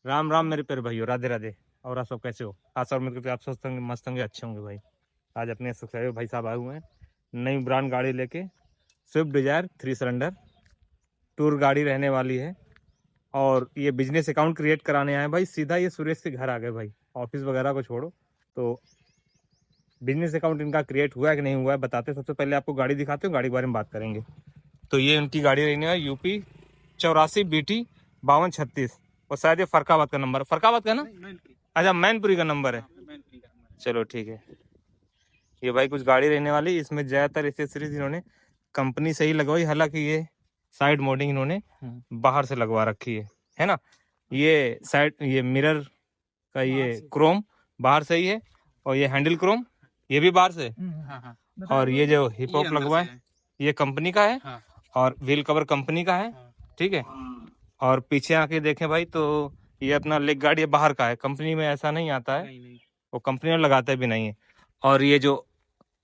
राम राम मेरे प्यारे भाइयों, राधे राधे। और आप सब कैसे हो? आशा उम्मीद करते हो आप स्वस्थ होंगे, मस्त होंगे, अच्छे होंगे भाई। आज अपने सब्सक्राइबर भाई साहब आए हुए हैं नई ब्रांड गाड़ी लेके, स्विफ्ट डिजायर 3 सिलेंडर टूर गाड़ी रहने वाली है। और ये बिजनेस अकाउंट क्रिएट कराने आए भाई, सीधा ये सुरेश के घर आ गए भाई। ऑफिस वगैरह को छोड़ो तो बिजनेस अकाउंट इनका क्रिएट हुआ है कि नहीं हुआ है बताते। सबसे पहले आपको गाड़ी दिखाते हो, गाड़ी के बारे में बात करेंगे। तो ये उनकी गाड़ी रहने है यूपी 84 BT 5236, और शायद ये फरकाबाद का नंबर, फरकाबाद का ना, अच्छा मैनपुरी का नंबर है। चलो ठीक है। ये भाई कुछ गाड़ी रहने वाली, इसमें ज़्यादातर एक्सेसरीज इन्होंने कंपनी से ही लगवाई, हालांकि ये साइड मोडिंग इन्होंने बाहर से लगवा रखी है ना। ये साइड, ये मिरर का ये क्रोम बाहर से ही है, और ये हैंडल क्रोम ये भी बाहर से। और ये जो हिप हॉप लगवा है ये कंपनी का है, और व्हील कवर कंपनी का है, ठीक है। और पीछे आके देखें भाई तो ये अपना लेग गार्ड ये बाहर का है, कंपनी में ऐसा नहीं आता है, वो कंपनी में लगाते भी नहीं है। और ये जो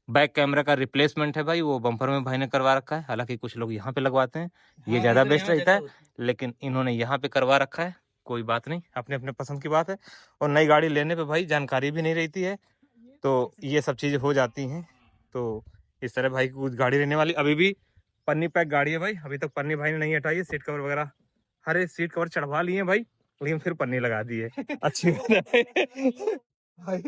बैक कैमरा का रिप्लेसमेंट है भाई, वो बम्पर में भाई ने करवा रखा है। हालांकि कुछ लोग यहाँ पे लगवाते हैं, ये ज़्यादा बेस्ट रहता है, लेकिन इन्होंने यहाँ पे करवा रखा है। कोई बात नहीं, अपने अपने पसंद की बात है। और नई गाड़ी लेने पे भाई जानकारी भी नहीं रहती है, तो ये सब चीज़ें हो जाती हैं। तो इस तरह भाई कुछ गाड़ी रहने वाली, अभी भी पन्नी पैक गाड़ी है भाई, अभी तक पन्नी भाई ने नहीं हटाई है। सीट कवर वगैरह हरे सीट कवर चढ़वा लिए भाई, लेकिन फिर पन्नी लगा दी है। अच्छी बात है भाई।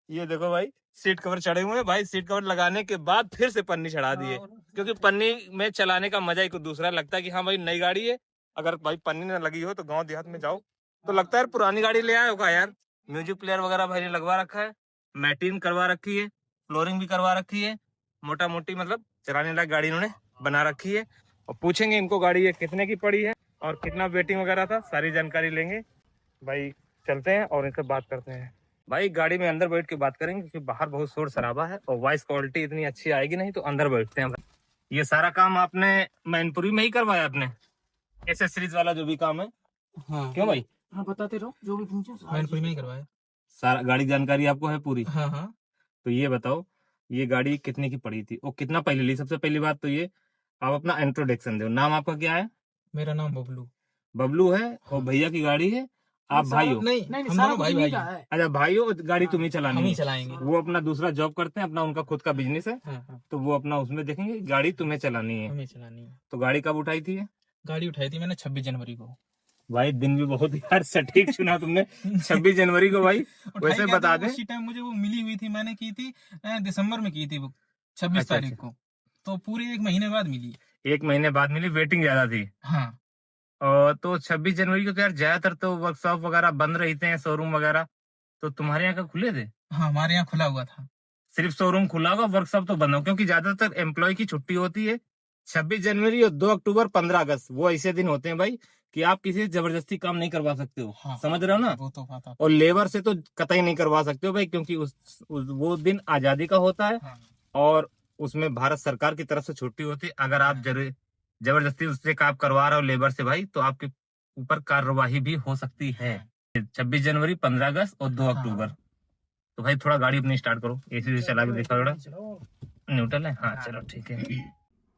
ये देखो भाई, सीट कवर चढ़े हुए हैं भाई, सीट कवर लगाने के बाद फिर से पन्नी चढ़ा दी है, क्योंकि पन्नी में चलाने का मजा ही कुछ दूसरा लगता है कि हाँ भाई नई गाड़ी है। अगर भाई पन्नी ना लगी हो तो गांव देहात में जाओ तो लगता है पुरानी गाड़ी ले आए होगा यार। म्यूजिक प्लेयर वगैरह भाई ने लगवा रखा है, मैटिन करवा रखी है, फ्लोरिंग भी करवा रखी है, मोटा मोटी मतलब चलाने लायक गाड़ी इन्होंने बना रखी है। और पूछेंगे इनको गाड़ी ये कितने की पड़ी है और कितना वेटिंग वगैरह था, सारी जानकारी लेंगे भाई। चलते हैं और इनसे बात करते हैं भाई। गाड़ी में अंदर बैठ के बात करेंगे, क्योंकि बाहर बहुत शोर शराबा है और वॉइस क्वालिटी इतनी अच्छी आएगी नहीं, तो अंदर बैठते हैं भाई। ये सारा काम आपने मैनपुरी में ही करवाया अपने, एसेसरीज वाला जो भी काम है? हाँ। क्यों भाई? हाँ बताते रहो, जो भी पूछो मैनपुरी में ही करवाया। सारा गाड़ी जानकारी आपको है पूरी? हाँ हाँ। तो ये बताओ, ये गाड़ी कितने की पड़ी थी और कितना पहले ली? सबसे पहली बात तो ये आप अपना इंट्रोडक्शन दो। नाम आपका क्या है? मेरा नाम बबलू। बबलू है, और भैया की गाड़ी है, आप भाई हो? नहीं, हम दोनों भाई भाई हैं। अच्छा भाई हो, गाड़ी तुम्हें चलानी हम ही है? चलाएंगे। वो अपना दूसरा जॉब करते हैं, अपना उनका खुद का बिजनेस है, हाँ। तो वो अपना उसमें देखेंगे। गाड़ी तुम्हें चलानी है? हमें चलानी है। तो गाड़ी कब उठाई थी? गाड़ी उठाई थी मैंने 26 जनवरी को। भाई दिन भी बहुत यार सटीक चुना तुमने, 26 जनवरी को भाई। वैसे बता दें, उसी टाइम मुझे वो मिली हुई थी, मैंने की थी दिसंबर में की थी वो 26 तारीख को, तो पूरी 1 महीने बाद मिली। 1 महीने बाद मिली, वेटिंग ज्यादा थी। हाँ। और तो 26 जनवरी को तो यार ज्यादातर तो वर्कशॉप वगैरह बंद रहते हैं, शोरूम वगैरह। तो तुम्हारे यहाँ का खुले थे? हाँ, हमारे यहाँ खुला हुआ था। सिर्फ शोरूम खुला होगा, वर्कशॉप तो बंद हो, क्योंकि ज्यादातर एम्प्लॉय की छुट्टी होती है 26 जनवरी और 2 अक्टूबर 15 अगस्त, वो ऐसे दिन होते हैं भाई कि आप किसी से जबरदस्ती काम नहीं करवा सकते हो। हाँ, समझ रहे हो ना? वो तो पता। और लेबर से तो कतई नहीं करवा सकते हो भाई, क्योंकि वो दिन आजादी का होता है। हाँ। और उसमें भारत सरकार की तरफ से छुट्टी होती है। अगर आप जबरदस्ती उससे काम करवा रहे हो लेबर से भाई, तो आपके ऊपर कार्यवाही भी हो सकती है। 26 जनवरी, 15 अगस्त और 2 अक्टूबर। तो भाई थोड़ा गाड़ी अपनी स्टार्ट करो, एसी से चला के देखा थोड़ा। न्यूट्रल है? हाँ चलो ठीक है।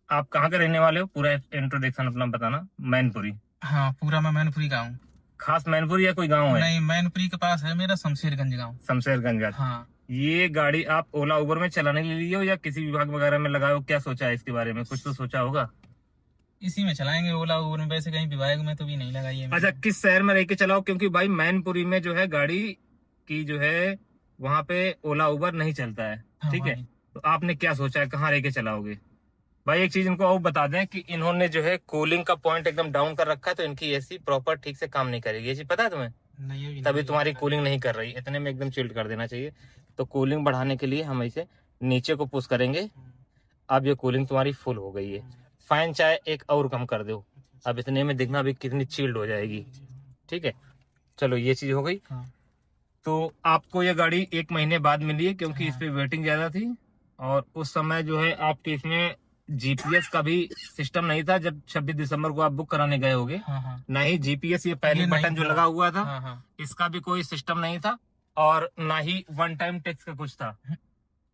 आप कहाँ के रहने वाले हो? पूरा इंट्रोडक्शन अपना बताना। मैनपुरी? हाँ, पूरा मैं मैनपुरी का हूँ। खास मैनपुरी या कोई गांव है? नहीं, मैनपुरी के पास है मेरा शमशेरगंज गाँव। शमशेरगंज। हाँ। ये गाड़ी आप ओला उबर में चलाने के लिए हो या किसी विभाग वगैरह में लगाए हो? क्या सोचा है इसके बारे में? कुछ तो सोचा होगा। इसी में चलाएंगे, ओला उबर में। वैसे कहीं विभाग में तो भी नहीं लगाई है। अच्छा, किस शहर में रह के चलाओ? क्योंकि भाई मैनपुरी में जो है गाड़ी की जो है वहाँ पे ओला उबर नहीं चलता है, ठीक है। तो आपने क्या सोचा है, कहाँ रह के चलाओगे? भाई एक चीज इनको और बता दें कि इन्होंने जो है कूलिंग का पॉइंट एकदम डाउन कर रखा है, तो इनकी एसी प्रॉपर ठीक से काम नहीं करेगी। ये चीज पता है तुम्हें? नहीं, तभी तुम्हारी कूलिंग नहीं कर रही, इतने में एकदम चिल्ड कर देना चाहिए। तो कूलिंग बढ़ाने के लिए हम इसे नीचे को पुश करेंगे। अब ये कूलिंग तुम्हारी फुल हो गई है। फैन चाहे एक और कम कर दो, अब इतने में देखना अभी कितनी चिल्ड हो जाएगी, ठीक है। चलो ये चीज हो गई। तो आपको ये गाड़ी 1 महीने बाद मिली है, क्योंकि इस पे वेटिंग ज्यादा थी। और उस समय जो है आपके इसमें जीपीएस का भी सिस्टम नहीं था जब 26 दिसंबर को आप बुक कराने गए होगे। ना ही जीपीएस, ये पैनिक बटन जो लगा हुआ था, इसका भी कोई सिस्टम नहीं था। और ना ही 1 टाइम टैक्स का कुछ था।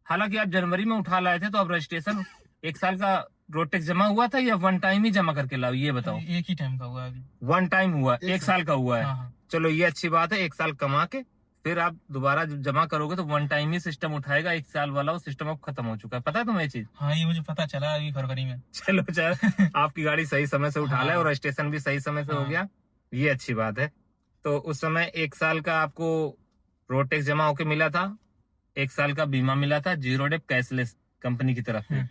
हालांकि आप जनवरी में उठा लाए थे, तो आप रजिस्ट्रेशन 1 साल का रोड टैक्स जमा हुआ था या 1 टाइम ही जमा करके लाओ? ये बताओ। 1 ही टाइम का हुआ अभी। 1 टाइम हुआ, 1 साल का हुआ है। चलो ये अच्छी बात है, 1 साल कमा के फिर आप दोबारा जब जमा करोगे तो वन टाइम ही सिस्टम उठाएगा, 1 साल वाला वो सिस्टम अब खत्म हो चुका है, पता है तुम्हें ये चीज? हाँ, ये मुझे पता चला अभी फरवरी में। चलो चल, आपकी गाड़ी सही समय से उठा ले हाँ। और रजिस्ट्रेशन भी सही समय से हो हाँ। गया, ये अच्छी बात है। तो उस समय 1 साल का आपको रोड टैक्स जमा होके मिला था, 1 साल का बीमा मिला था, जीरो डेप कैशलेस कंपनी की तरफ से।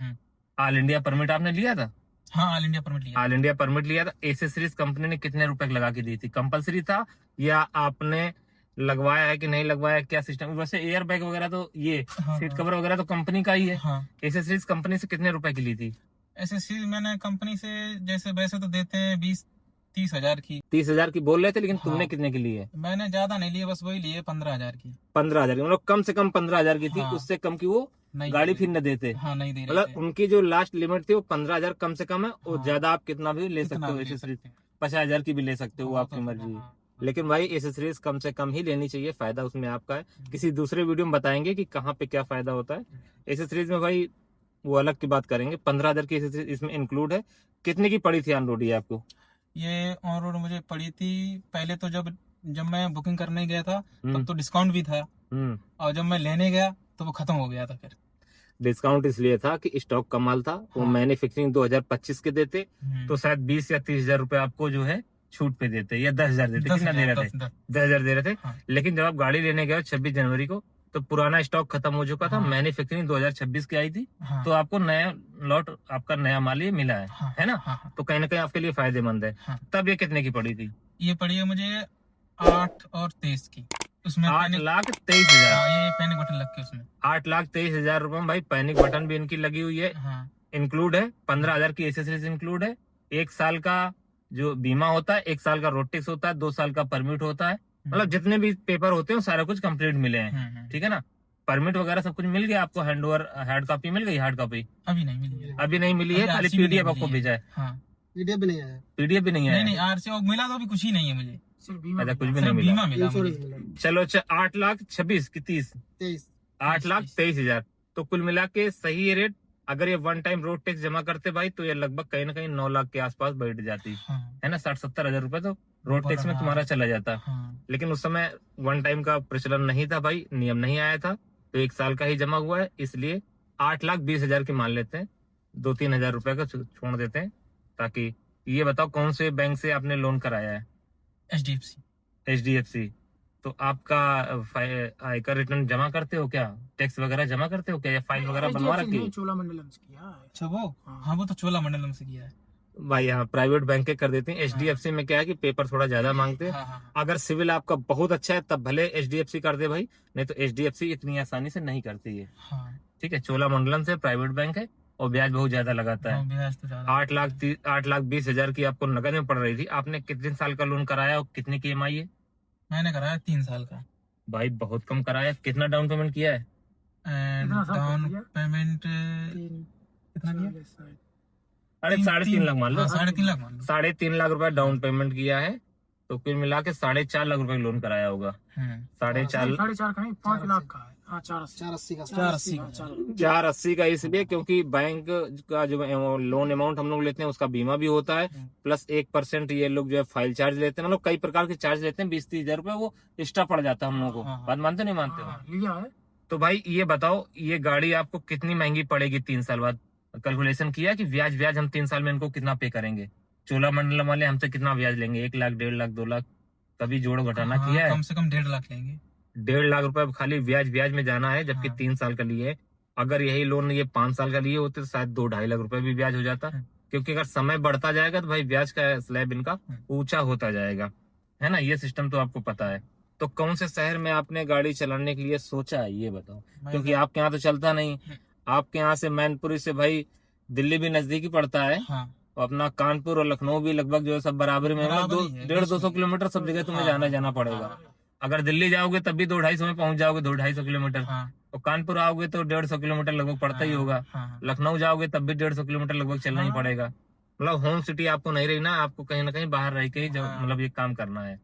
ऑल इंडिया परमिट आपने लिया था? हाँ, ऑल इंडिया परमिट लिया। ऑल इंडिया परमिट लिया था। एसेसरीज कंपनी ने कितने रुपए लगा के दी थी? कंपलसरी था या आपने लगवाया है कि नहीं लगवाया, क्या सिस्टम? वैसे एयर बैग वगैरह तो ये हाँ, सीट हाँ। कवर वगैरह तो कंपनी का ही है। हाँ, एसेसरीज कंपनी से कितने रुपए की ली थी? एसएससी मैंने कंपनी से, जैसे वैसे तो देते हैं 20-30 हजार की। 30,000 की बोल रहे थे, लेकिन तुमने हाँ। कितने की ली है? मैंने ज्यादा नहीं लिए, बस वही लिए 15 हजार की। 15,000 की, मतलब कम से कम 15,000 की थी। हाँ। उससे कम की वो नहीं गाड़ी दे फिर रहे। न देते। हाँ, नहीं दे रहे मतलब थे। उनकी जो लास्ट लिमिट थी वो 15,000 कम से कम है, और हाँ। ज्यादा आप कितना भी ले कितना सकते हो भी ले एसेसरीज, सकते हैं। 50,000 की भी ले सकते हो, वो हाँ, आपकी तो मर्जी है। हाँ। लेकिन भाई एसेसरीज कम से कम ही लेनी चाहिए, फायदा उसमें आपका है। किसी दूसरे वीडियो में बताएंगे कि कहाँ पे क्या फायदा होता है एसेसरीज में भाई, वो अलग की बात करेंगे। 15,000 की एसेसरीज इसमें इंक्लूड है। कितने की पड़ी थी ऑन रोड ये आपको? ये ऑन रोड मुझे पड़ी थी पहले तो, जब जब मैं बुकिंग करने गया था हम्म। तब तो डिस्काउंट भी था, हम्म। और जब मैं लेने गया तो वो खत्म हो गया था फिर। डिस्काउंट इसलिए था कि स्टॉक का माल था, वो हाँ। मैन्युफैक्चरिंग 2025 के देते हम्म। तो शायद 20 या 30,000 रुपए आपको जो है छूट पे देते, या 10,000 देते। कितना दे रहे थे? 10,000 दे रहे थे। हाँ। लेकिन जब आप गाड़ी लेने गए 26 जनवरी को, तो पुराना स्टॉक खत्म हो चुका था। हाँ। मैन्युफैक्चरिंग 2026 की आई थी, हाँ। तो आपको नया लॉट, आपका नया माल ये मिला है। हाँ। है ना? हाँ। तो कहीं ना कहीं आपके लिए फायदेमंद है। हाँ। तब ये कितने की पड़ी थी? ये पड़ी है मुझे 8 और 23 की। उसमें 8,23,000। हाँ, ये पैनिक बटन लग के उसमें 8,23,000 रुपए में भाई पैनिक बटन भी इनकी लगी हुई है, हाँ। इंक्लूड है। 15,000 की एसेसरीज इंक्लूड है। 1 साल का जो बीमा होता है, 1 साल का रोड टैक्स होता है, 2 साल का परमिट होता है। मतलब जितने भी पेपर होते हैं वो सारा कुछ कंप्लीट मिले हैं। ठीक है ना? परमिट वगैरह सब कुछ मिल गया आपको, हैंड ओवर हार्ड कॉपी मिल गई? हार्ड कॉपी अभी नहीं मिली है। अभी नहीं मिली है, खाली RC भी नहीं पीडीएफ मिली आपको है। भेजा है। हाँ। पीडीएफ भी नहीं आया। पीडीएफ भी नहीं नहीं, है? आरसी मिला तो अभी कुछ ही नहीं है मुझे, सिर्फ बीमा अच्छा, कुछ भी सिर्फ नहीं मिला। बीमा मिला इंश्योरेंस मुझे। मिला। चलो अच्छा, 8,26,000 की 30, 23। 8,23,000, तो कुल मिला के सही है रेट। अगर ये वन टाइम रोड टैक्स जमा करते भाई, तो ये लगभग कहीं ना कहीं 9 लाख के आसपास बैठ जाती हाँ। है ना? 60-70 हजार रुपए तो रोड टैक्स में तुम्हारा चला जाता। हाँ। लेकिन उस समय वन टाइम का प्रचलन नहीं था भाई, नियम नहीं आया था, तो 1 साल का ही जमा हुआ है, इसलिए 8,20,000 की मान लेते हैं, 2-3 हजार रुपए का छोड़ देते हैं। ताकि ये बताओ कौन से बैंक से आपने लोन कराया है? HDFC। HDFC। तो आपका आयकर रिटर्न जमा करते हो क्या? टैक्स वगैरह जमा करते हो क्या, या फाइल वगैरह बनवा रखी है? चोलामंडलम से किया है। अच्छा, वो हाँ, वो तो चोलामंडलम से किया है भाई यहाँ प्राइवेट बैंक के कर देते हैं। HDFC में क्या है कि पेपर थोड़ा ज्यादा मांगते हैं। हाँ। हाँ। अगर सिविल आपका बहुत अच्छा है तब भले HDFC कर दे भाई, नहीं तो HDFC इतनी आसानी से नहीं करती है। हाँ। ठीक है, चोलामंडलम से प्राइवेट बैंक है, और ब्याज बहुत ज्यादा लगाता है। हाँ, ब्याज तो ज्यादा। 8,20,000 की आपको नगद में पड़ रही थी। आपने कितने साल का लोन कराया और कितने की EMI है? मैंने कराया 3 साल का। भाई बहुत कम कराया। कितना डाउन पेमेंट किया है? डाउन पेमेंट कितना किया? अरे 3.5 लाख मान लो। हाँ, 3.5 लाख मान लो। 3.5 लाख रुपए डाउन पेमेंट किया है, तो कुल मिला के 4.5 लाख रुपए लोन कराया होगा। 4.5 4.5 का नहीं, 5 लाख का है। हाँ, 480 का। 480 का इसलिए क्योंकि बैंक का जो लोन अमाउंट हम लोग लेते हैं उसका बीमा भी होता है, प्लस 1% ये लोग जो है फाइल चार्ज लेते हैं। मतलब कई प्रकार के चार्ज लेते हैं, 20-30 हजार रुपए वो एक्स्ट्रा पड़ जाता है हम लोगों को। बात मानते नहीं मानते हो? लिया है। तो भाई ये बताओ, ये गाड़ी आपको कितनी महंगी पड़ेगी 3 साल बाद? कैलकुलेशन किया कि ब्याज हम 3 साल में इनको कितना पे करेंगे? चोलामंडलम वाले हमसे कितना ब्याज लेंगे? 1 लाख, 1.5 लाख, 2 लाख? कभी जोड़ घटाना किया है? कम से कम 1.5 लाख लेंगे। 1.5 लाख रुपए खाली ब्याज में जाना है, जबकि 3 साल का लिए है। अगर यही लोन ये 5 साल का लिए होते तो शायद 2-2.5 लाख रुपए भी ब्याज हो जाता। क्योंकि अगर समय बढ़ता जाएगा तो भाई ब्याज का स्लैब इनका ऊंचा होता जाएगा, है ना? ये सिस्टम तो आपको पता है। तो कौन से शहर में आपने गाड़ी चलाने के लिए सोचा है ये बताओ? क्योंकि आपके यहाँ तो चलता नहीं। आपके यहाँ से मैनपुरी से भाई दिल्ली भी नजदीकी पड़ता है, और अपना कानपुर और लखनऊ भी लगभग जो है सब बराबर में, 150-200 किलोमीटर सब जगह तुम्हें जाना पड़ेगा। अगर दिल्ली जाओगे तब भी 200-250 में पहुंच जाओगे, 200-250 किलोमीटर। और कानपुर आओगे तो 150 किलोमीटर लगभग पड़ता ही होगा। लखनऊ जाओगे तब भी 150 किलोमीटर लगभग चलना ही पड़ेगा। मतलब होम सिटी आपको नहीं रही ना, आपको कहीं ना कहीं बाहर रह के ही मतलब ये काम करना है।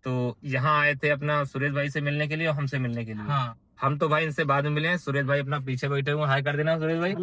तो यहाँ आए थे अपना सुरेश भाई से मिलने के लिए और हमसे मिलने के लिए। हम तो भाई इनसे बाद में मिले हैं। सुरेश भाई अपना पीछे बैठे हुए, हाय कर देना सुरेश भाई।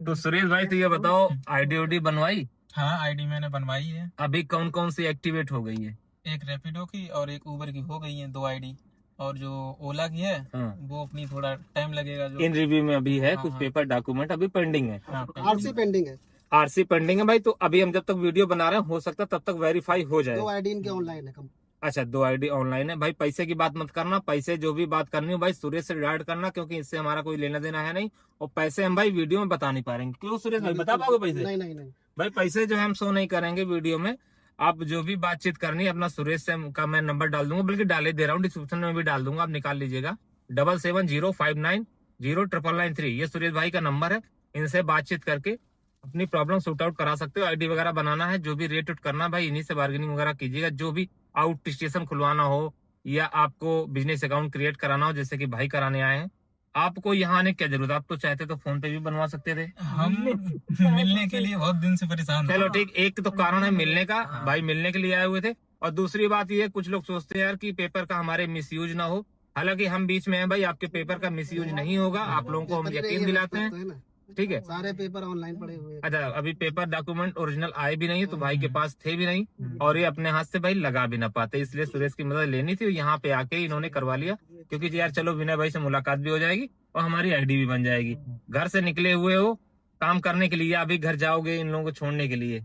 तो सुरेश भाई तो ये बताओ, ID बनवाई? हाँ, ID मैंने बनवाई है। अभी कौन कौन सी एक्टिवेट हो गई है? एक रैपिडो की और एक उबर की हो गई है 2 आईडी, और जो ओला की है हाँ। वो अपनी थोड़ा टाइम लगेगा जो। इन रिव्यू में अभी है, हाँ, कुछ हाँ। पेपर डॉक्यूमेंट अभी पेंडिंग है। हाँ, आरसी पेंडिंग है, आरसी पेंडिंग है भाई, तो अभी हम जब तक वीडियो बना रहे हैं हो सकता है तब तक वेरीफाई हो जाए। 2 आईडी इनके ऑनलाइन है कम। अच्छा, 2 आईडी ऑनलाइन है भाई। पैसे की बात मत करना, पैसे जो भी बात करनी हो भाई सुरेश से डायरेक्ट करना, क्योंकि इससे हमारा कोई लेना देना है नहीं। और पैसे हम भाई वीडियो में बता नहीं पाएंगे। क्यों सुरेश भाई, बता पाओगे पैसे? नहीं नहीं नहीं, भाई पैसे जो है हम शो नहीं करेंगे वीडियो में। आप जो भी बातचीत करनी है अपना सुरेश से का मैं नंबर डाल दूंगा, बल्कि डाले दे रहा हूँ, डिस्क्रिप्शन में भी डाल दूंगा, आप निकाल लीजिएगा। 7705909993 ये सुरेश भाई का नंबर है। इनसे बातचीत करके अपनी प्रॉब्लम सॉर्ट आउट करा सकते हो। आईडी वगैरह बनाना है, जो भी रेट उट करना भाई इन्हीं से बार्गेनिंग वगैरह कीजिएगा। जो भी आउट स्टेशन खुलवाना हो या आपको बिजनेस अकाउंट क्रिएट कराना हो, जैसे कि भाई कराने आए हैं, आपको यहाँ आने की क्या जरूरत है? आप तो चाहते तो फोन पे भी बनवा सकते थे। हम मिलने के लिए बहुत दिन से परेशान थे। चलो ठीक, एक तो कारण है मिलने का, हाँ। भाई मिलने के लिए आए हुए थे। और दूसरी बात ये, कुछ लोग सोचते हैं यार कि पेपर का हमारे मिसयूज ना हो। हालांकि हम बीच में हैं भाई, आपके पेपर का मिसयूज नहीं होगा, आप लोगों को हम यकीन दिलाते हैं। ठीक है, सारे पेपर ऑनलाइन पड़े हुए हैं। अच्छा अभी पेपर डॉक्यूमेंट ओरिजिनल आए भी नहीं है, तो भाई के पास थे भी नहीं, और ये अपने हाथ से भाई लगा भी ना पाते, इसलिए सुरेश की मदद लेनी थी। यहाँ पे आके इन्होंने करवा लिया, क्योंकि यार चलो विनय भाई से मुलाकात भी हो जाएगी और हमारी आईडी भी बन जाएगी। घर से निकले हुए हो काम करने के लिए, अभी घर जाओगे इन लोगों को छोड़ने के लिए?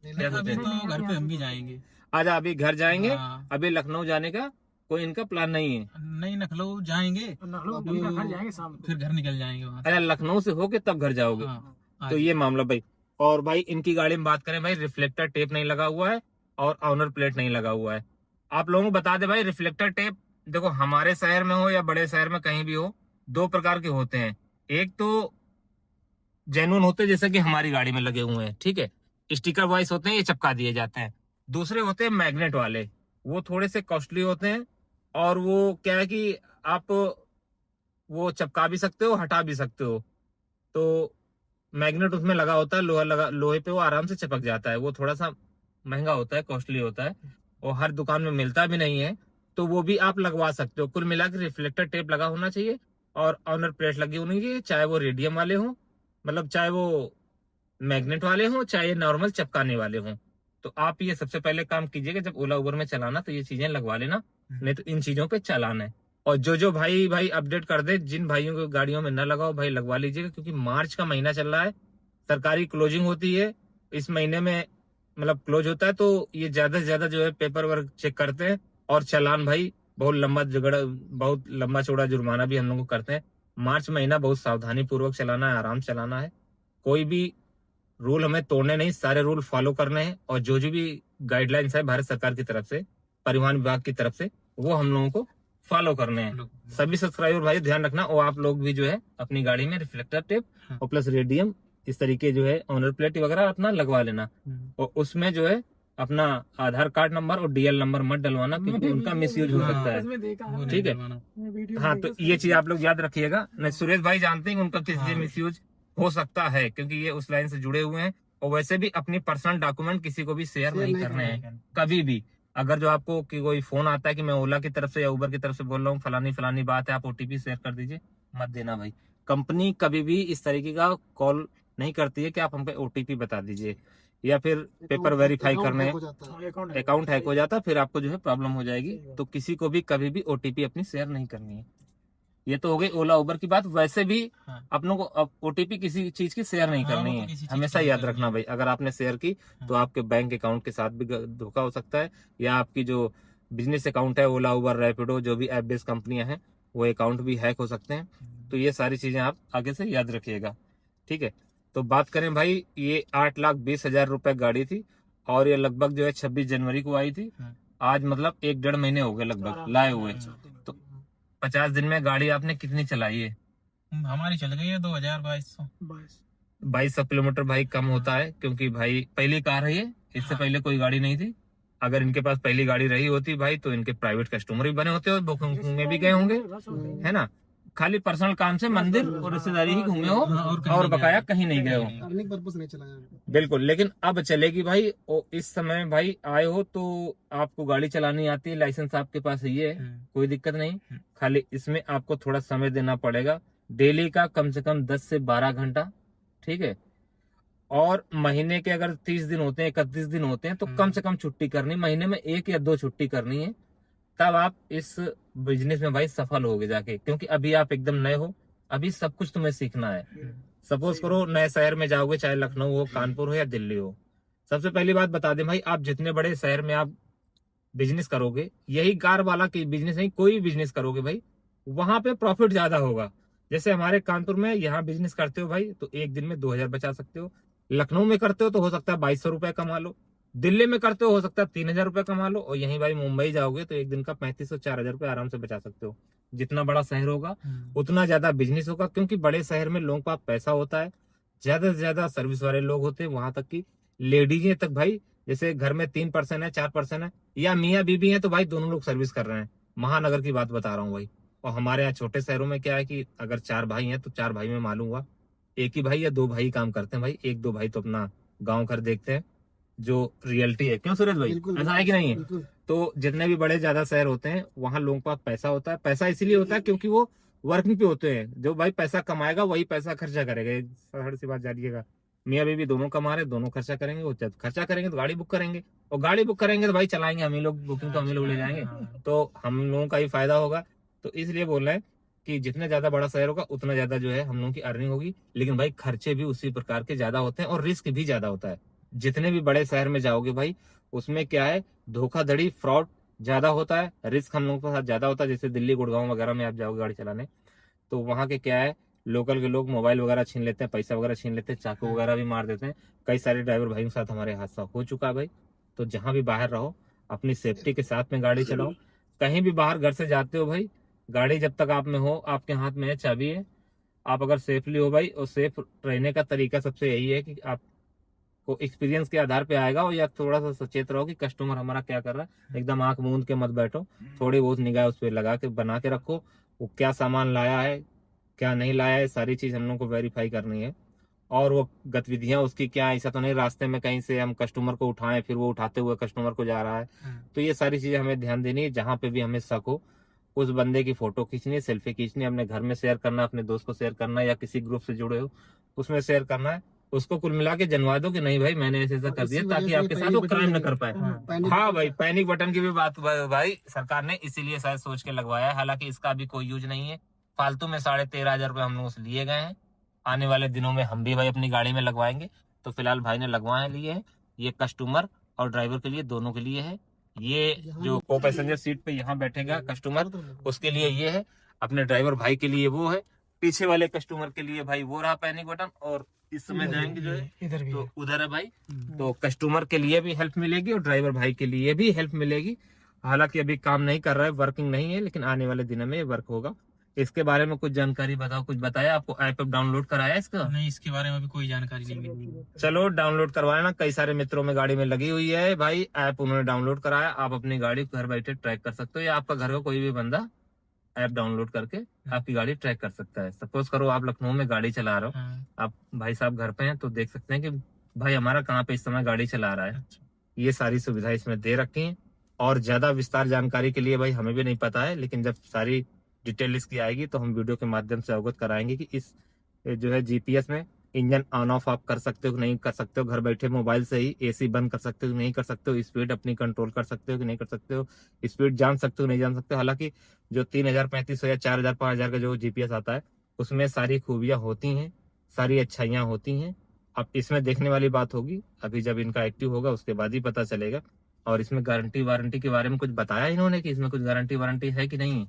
क्या अभी सोचे? तो घर पे हम भी जाएंगे। अच्छा अभी घर जाएंगे, हाँ। अभी लखनऊ जाने का कोई इनका प्लान नहीं है? नहीं, लखनऊ जाएंगे, घर जाएंगे शाम को। फिर घर निकल जाएंगे वहाँ से। अच्छा लखनऊ से होके तब घर जाओगे? हाँ, तो ये मामला भाई। और भाई इनकी गाड़ी में बात करें भाई, रिफ्लेक्टर टेप नहीं लगा हुआ है और ऑनर प्लेट नहीं लगा हुआ है। आप लोगों को बता दे भाई, रिफ्लेक्टर टेप देखो हमारे शहर में हो या बड़े शहर में कहीं भी हो, 2 प्रकार के होते हैं। एक तो जेन्युइन होते हैं, जैसे कि हमारी गाड़ी में लगे हुए हैं, ठीक है, स्टिकर वाइज होते हैं, ये चिपका दिए जाते हैं। दूसरे होते हैं मैग्नेट वाले, वो थोड़े से कॉस्टली होते हैं, और वो क्या है कि आप वो चिपका भी सकते हो, हटा भी सकते हो। तो मैग्नेट उसमें लगा होता है, लोहे पे वो आराम से चिपक जाता है। वो थोड़ा सा महंगा होता है, कॉस्टली होता है, और हर दुकान में मिलता भी नहीं है, तो वो भी आप लगवा सकते हो। कुल मिला के रिफ्लेक्टर टेप लगा होना चाहिए और ऑनर प्लेट लगी होनी चाहिए, चाहे वो रेडियम वाले हों, मतलब चाहे वो मैग्नेट वाले हों, चाहे नॉर्मल चिपकाने वाले हों। तो आप ये सबसे पहले काम कीजिएगा, जब ओला उबर में चलाना तो ये चीजें लगवा लेना, नहीं तो इन चीजों पे चलाना है। और जो भाई अपडेट कर दे, जिन भाइयों को गाड़ियों में न लगाओ भाई लगवा लीजिएगा, क्योंकि मार्च का महीना चल रहा है, सरकारी क्लोजिंग होती है इस महीने में, मतलब क्लोज होता है, तो ये ज्यादा से ज्यादा जो है पेपर वर्क चेक करते हैं, और चालान भाई बहुत लंबा चौड़ा जुर्माना भी हम लोग को करते हैं। मार्च महीना बहुत सावधानी पूर्वक चलाना है, आराम से चलाना है, कोई भी रूल हमें तोड़ने नहीं, सारे रूल फॉलो करने हैं। और जो भी गाइडलाइंस है भारत सरकार की तरफ से, परिवहन विभाग की तरफ से, वो हम लोगों को फॉलो करने हैं। सभी सब्सक्राइबर भाई ध्यान रखना, और आप लोग भी जो है अपनी गाड़ी में रिफ्लेक्टर टेप और प्लस रेडियम इस तरीके जो है ऑनर प्लेट वगैरह अपना लगवा लेना। और उसमें जो है अपना आधार कार्ड नंबर और डीएल नंबर मत डलवाना, क्योंकि उनका मिसयूज हो सकता है। ठीक है, हाँ, तो ये चीज आप लोग याद रखिएगा। नहीं, सुरेश भाई जानते हैं उनका किसी से मिसयूज हो सकता है, क्योंकि ये उस लाइन से जुड़े हुए हैं। और वैसे भी अपनी पर्सनल डॉक्यूमेंट किसी को भी शेयर नहीं करने हैं कभी भी। अगर जो आपको कि कोई फोन आता है कि मैं ओला की तरफ से या उबर की तरफ से बोल रहा हूँ, फलानी बात है, आप ओटीपी शेयर कर दीजिए, मत देना भाई। कंपनी कभी भी इस तरीके का कॉल नहीं करती है कि आप हमको ओटीपी बता दीजिए, या फिर पेपर वेरीफाई करने, अकाउंट हैक हो जाता है, फिर आपको जो है प्रॉब्लम हो जाएगी। तो किसी को भी कभी भी ओटीपी अपनी शेयर नहीं करनी है। ये तो हो गई ओला उबर की बात। वैसे भी अपनों को ओटीपी किसी चीज की शेयर नहीं करनी है, हमेशा याद रखना भाई। अगर आपने शेयर की तो आपके बैंक अकाउंट के साथ भी धोखा हो सकता है, या आपकी जो बिजनेस अकाउंट है, ओला उबर रैपिडो जो भी ऐप बेस्ड कंपनियां हैं, वो अकाउंट भी हैक हो सकते हैं। तो ये सारी चीजें आप आगे से याद रखिएगा, ठीक है। तो बात करें भाई, ये 8,20,000 रुपए गाड़ी थी, और ये लगभग जो है 26 जनवरी को आई थी। आज मतलब 1-1.5 महीने हो गए लगभग लाए हुए। तो 50 दिन में गाड़ी आपने कितनी चलाई है? हमारी चल गई है 2200 किलोमीटर भाई कम होता है, क्योंकि भाई पहली कार है ये, इससे पहले कोई गाड़ी नहीं थी। अगर इनके पास पहली गाड़ी रही होती भाई, तो इनके प्राइवेट कस्टमर भी बने होते और बुकिंग में भी गए होंगे, है ना। खाली पर्सनल काम से मंदिर और रिश्तेदारी ही घूमे हो, और बकाया कहीं नहीं गए हो। अर्निंग पर्पस नहीं चलाया बिल्कुल, लेकिन अब चलेगी भाई। और इस समय भाई आए हो तो आपको गाड़ी चलानी आती है, लाइसेंस आपके पास ही है, कोई दिक्कत नहीं। खाली इसमें आपको थोड़ा समय देना पड़ेगा, डेली का कम से कम 10 से 12 घंटा, ठीक है। और महीने के अगर 30 दिन होते हैं, 31 दिन होते हैं, तो कम से कम छुट्टी करनी, महीने में 1 या 2 छुट्टी करनी है, तब आप इस बिजनेस में भाई सफल होगे जाके। क्योंकि अभी आप एकदम नए हो, अभी सब कुछ तुम्हें सीखना है। सपोज करो नए शहर में जाओगे, चाहे लखनऊ हो, कानपुर हो या दिल्ली हो। सबसे पहली बात बता दें भाई, आप जितने बड़े शहर में आप बिजनेस करोगे, यही कार वाला की बिजनेस नहीं, कोई भी बिजनेस करोगे भाई, वहां पे प्रॉफिट ज्यादा होगा। जैसे हमारे कानपुर में यहाँ बिजनेस करते हो भाई, तो एक दिन में 2000 बचा सकते हो। लखनऊ में करते हो तो हो सकता है 2200 रुपए कमा लो। दिल्ली में करते हो सकता है 3000 रुपए कमा लो। और यहीं भाई मुंबई जाओगे तो एक दिन का 3500 4000 रुपए आराम से बचा सकते हो। जितना बड़ा शहर होगा उतना ज्यादा बिजनेस होगा, क्योंकि बड़े शहर में लोगों का पैसा होता है, ज्यादा से ज्यादा सर्विस वाले लोग होते हैं, वहां तक की लेडीजें तक भाई, जैसे घर में 3 पर्सन है, 4 पर्सन है, या मियाँ बीबी है, तो भाई दोनों लोग सर्विस कर रहे हैं। महानगर की बात बता रहा हूँ भाई। और हमारे यहाँ छोटे शहरों में क्या है कि अगर 4 भाई हैं तो 4 भाई में मालूम हुआ एक ही भाई या 2 भाई काम करते हैं भाई, 1-2 भाई तो अपना गांव घर देखते हैं, जो रियलिटी है। क्यों सूरज भाई, बिल्कुल, ऐसा है कि नहीं है? बिल्कुल। तो जितने भी बड़े ज्यादा शहर होते हैं वहां लोगों के पास पैसा होता है। पैसा इसीलिए होता है क्योंकि वो वर्किंग पे होते हैं। जो भाई पैसा कमाएगा वही पैसा खर्चा करेगा। ये सरल सी बात जानिएगा, मियाँ बीवी दोनों कमा रहे, दोनों खर्चा करेंगे। वो जब खर्चा करेंगे तो गाड़ी बुक करेंगे, और गाड़ी बुक करेंगे तो भाई चलाएंगे हम ही लोग, बुकिंग तो हम ही लोग ले जाएंगे, तो हम लोगों का ही फायदा होगा। तो इसलिए बोल रहे हैं कि जितना ज्यादा बड़ा शहर होगा उतना ज्यादा जो है हम लोगों की अर्निंग होगी। लेकिन भाई खर्चे भी उसी प्रकार के ज्यादा होते हैं और रिस्क भी ज्यादा होता है। जितने भी बड़े शहर में जाओगे भाई, उसमें क्या है, धोखाधड़ी, फ्रॉड ज्यादा होता है, रिस्क हम लोगों के साथ ज्यादा होता है। जैसे दिल्ली गुड़गांव वगैरह में आप जाओगे गाड़ी चलाने, तो वहां के क्या है, लोकल के लोग मोबाइल वगैरह छीन लेते हैं, पैसा वगैरह छीन लेते हैं, चाकू वगैरह भी मार देते हैं। कई सारे ड्राइवर भाइयों के साथ हमारे हादसा हो चुका है भाई। तो जहां भी बाहर रहो, अपनी सेफ्टी के साथ में गाड़ी चलाओ। कहीं भी बाहर घर से जाते हो भाई, गाड़ी जब तक आप में हो, आपके हाथ में है, चाबी है, आप अगर सेफली हो भाई, और सेफ रहने का तरीका सबसे यही है कि आपको एक्सपीरियंस के आधार पे आएगा। और या थोड़ा सा सचेत रहो कि कस्टमर हमारा क्या कर रहा है, एकदम आंख मूंद के मत बैठो, थोड़ी बहुत निगाह उस पर लगा के बना के रखो। वो क्या सामान लाया है, क्या नहीं लाया है, सारी चीज हम लोग को वेरीफाई करनी है। और वो गतिविधियां उसकी क्या, ऐसा तो नहीं रास्ते में कहीं से हम कस्टमर को उठाएं फिर वो उठाते हुए कस्टमर को जा रहा है। तो ये सारी चीजें हमें ध्यान देनी है। जहां पे भी हमें शक हो, उस बंदे की फोटो खींचनी है, सेल्फी खींचनी है, अपने घर में शेयर करना, अपने दोस्त को शेयर करना, या किसी ग्रुप से जुड़े हो उसमें शेयर करना है। उसको कुल मिला के जनवा दो कि नहीं भाई मैंने ऐसे ऐसा कर दिया, ताकि आपके साथ वो क्राइम न कर पाए। हाँ भाई, पैनिक बटन की भी बात भाई सरकार ने इसीलिए शायद सोच के लगवाया है। हालांकि इसका भी कोई यूज नहीं है। फालतू में 13,500 रुपए हम लोगों से लिए गए हैं। आने वाले दिनों में हम भी भाई अपनी गाड़ी में लगवाएंगे। तो फिलहाल भाई ने लगवाए लिए हैं। ये कस्टमर और ड्राइवर के लिए, दोनों के लिए है। ये जो को पैसेंजर सीट पे यहाँ बैठेगा कस्टमर, उसके लिए ये है। अपने ड्राइवर भाई के लिए वो है। पीछे वाले कस्टमर के लिए भाई वो रहा पैनिक बटन। और इस समय जाएंगे जो है इधर भी तो उधर है भाई। तो कस्टमर के लिए भी हेल्प मिलेगी और ड्राइवर भाई के लिए भी हेल्प मिलेगी। हालांकि अभी काम नहीं कर रहा है, वर्किंग नहीं है, लेकिन आने वाले दिनों में ये वर्क होगा। इसके बारे में कुछ जानकारी बताओ, कुछ बताया आपको? ऐप डाउनलोड कराया इसका? नहीं, इसके बारे में अभी कोई जानकारी नहीं मिली। चलो डाउनलोड करवाया ना, कई सारे मित्रों में गाड़ी में लगी हुई है भाई ऐप, उन्होंने डाउनलोड कराया। आप अपनी गाड़ी घर बैठे ट्रैक कर सकते हो, या आपका घर का कोई भी बंदा ऐप डाउनलोड करके आपकी गाड़ी ट्रैक कर सकता है। सपोज करो आप लखनऊ में गाड़ी चला रहे हो, आप भाई साहब घर पे हैं, तो देख सकते हैं कि भाई हमारा कहाँ पे इस समय गाड़ी चला रहा है। ये सारी सुविधा इसमें दे रखी है। और ज्यादा विस्तार जानकारी के लिए भाई हमें भी नहीं पता है, लेकिन जब सारी डिटेल इसकी आएगी तो हम वीडियो के माध्यम से अवगत कराएंगे कि इस जो है जीपीएस में इंजन ऑन ऑफ आप कर सकते हो कि नहीं कर सकते हो, घर बैठे मोबाइल से ही एसी बंद कर सकते हो कि नहीं कर सकते हो, स्पीड अपनी कंट्रोल कर सकते हो कि नहीं कर सकते हो, स्पीड जान सकते हो नहीं जान सकते हो। हालांकि जो 3000, 3500 या 4000, 5000 का जो जीपीएस आता है उसमें सारी खूबियां होती हैं, सारी अच्छाइयां होती हैं। अब इसमें देखने वाली बात होगी, अभी जब इनका एक्टिव होगा उसके बाद ही पता चलेगा। और इसमें गारंटी वारंटी के बारे में कुछ बताया इन्होंने कि इसमें कुछ गारंटी वारंटी है कि नहीं?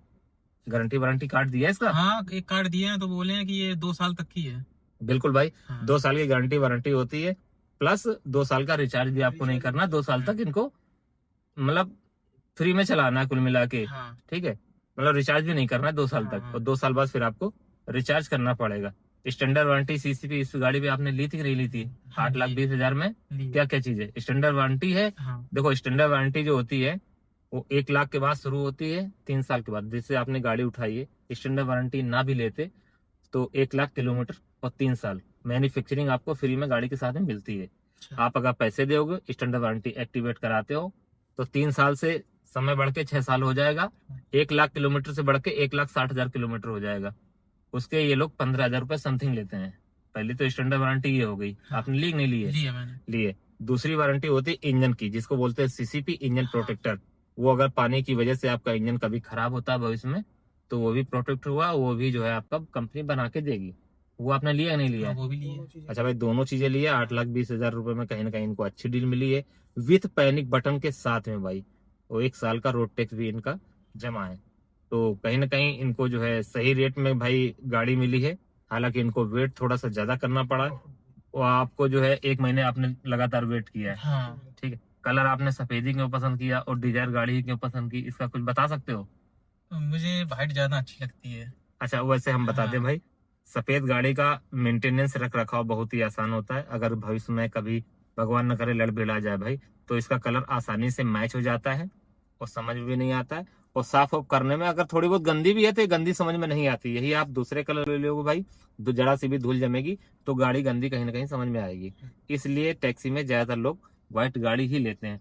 गारंटी वारंटी कार्ड दिया है इसका? हाँ, एक कार्ड दिया है, तो बोले हैं कि ये 2 साल तक की है। बिल्कुल भाई, हाँ। 2 साल की गारंटी वारंटी होती है, प्लस 2 साल का रिचार्ज भी आपको नहीं करना। 2 साल तक इनको मतलब फ्री में चलाना है कुल मिला के। हाँ। ठीक है, मतलब रिचार्ज भी नहीं करना है 2 साल तक। हाँ। और 2 साल बाद फिर आपको रिचार्ज करना पड़ेगा। स्टैंडर्ड वारंटी सीसीपी इस गाड़ी पे आपने ली थी कि नहीं ली थी? 8,20,000 में क्या क्या चीज है स्टैंडर्ड वारंटी है? हाँ। देखो स्टैंडर्ड वारंटी जो होती है वो 1 लाख के बाद शुरू होती है, 3 साल के बाद। जिससे आपने गाड़ी उठाई है, स्टैंडर्ड वारंटी ना भी लेते तो 1 लाख किलोमीटर और 3 साल मैन्युफैक्चरिंग आपको फ्री में गाड़ी के साथ में मिलती है। आप अगर पैसे दोगे, स्टैंडर्ड वारंटी एक्टिवेट कराते हो, तो 3 साल से समय बढ़ के 6 साल हो जाएगा। 1 लाख किलोमीटर से बढ़ के 1,60,000 किलोमीटर हो जाएगा। उसके ये लोग 15,000 रुपए समथिंग लेते हैं। पहली तो स्टैंडर्ड वारंटी ये हो गई, हाँ। आपने ली कि नहीं ली है? लिया मैंने। लिए। दूसरी वारंटी होती है इंजन की, जिसको बोलते हैं सीसीपी, इंजन हाँ। प्रोटेक्टर। वो अगर पानी की वजह से आपका इंजन कभी खराब होता है भविष्य में, तो वो भी प्रोटेक्ट हुआ, वो भी जो है आपका कंपनी बना के देगी। वो आपने लिया या नहीं लिया हाँ, है? वो भी लिया। अच्छा भाई, दोनों चीजें लिए। 8,20,000 रुपए में कहीं ना कहीं इनको अच्छी डील मिली है, विथ पैनिक बटन के साथ में भाई। वो 1 साल का रोड टैक्स भी इनका जमा है। तो कहीं ना कहीं इनको जो है सही रेट में भाई गाड़ी मिली है। हालांकि इनको वेट थोड़ा सा ज्यादा करना पड़ा है। वो आपको जो है 1 महीने आपने लगातार वेट किया है, हाँ। ठीक है। कलर आपने सफेदी क्यों पसंद किया और डिजायर गाड़ी ही क्यों पसंद की, इसका कुछ बता सकते हो? मुझे वाइट ज्यादा अच्छी लगती है। अच्छा, वैसे हम बता दें हाँ। भाई, सफेद गाड़ी का मेंटेनेंस रख रखाव बहुत ही आसान होता है। अगर भविष्य में कभी भगवान न करे लड़ भिड़ा जाए भाई, तो इसका कलर आसानी से मैच हो जाता है और समझ भी नहीं आता है। और साफ ऑफ करने में अगर थोड़ी बहुत गंदी भी है तो ये गंदी समझ में नहीं आती। यही आप दूसरे कलर ले लोगे भाई, जरा सी भी धूल जमेगी तो गाड़ी गंदी कहीं ना कहीं समझ में आएगी। इसलिए टैक्सी में ज्यादातर लोग व्हाइट गाड़ी ही लेते हैं।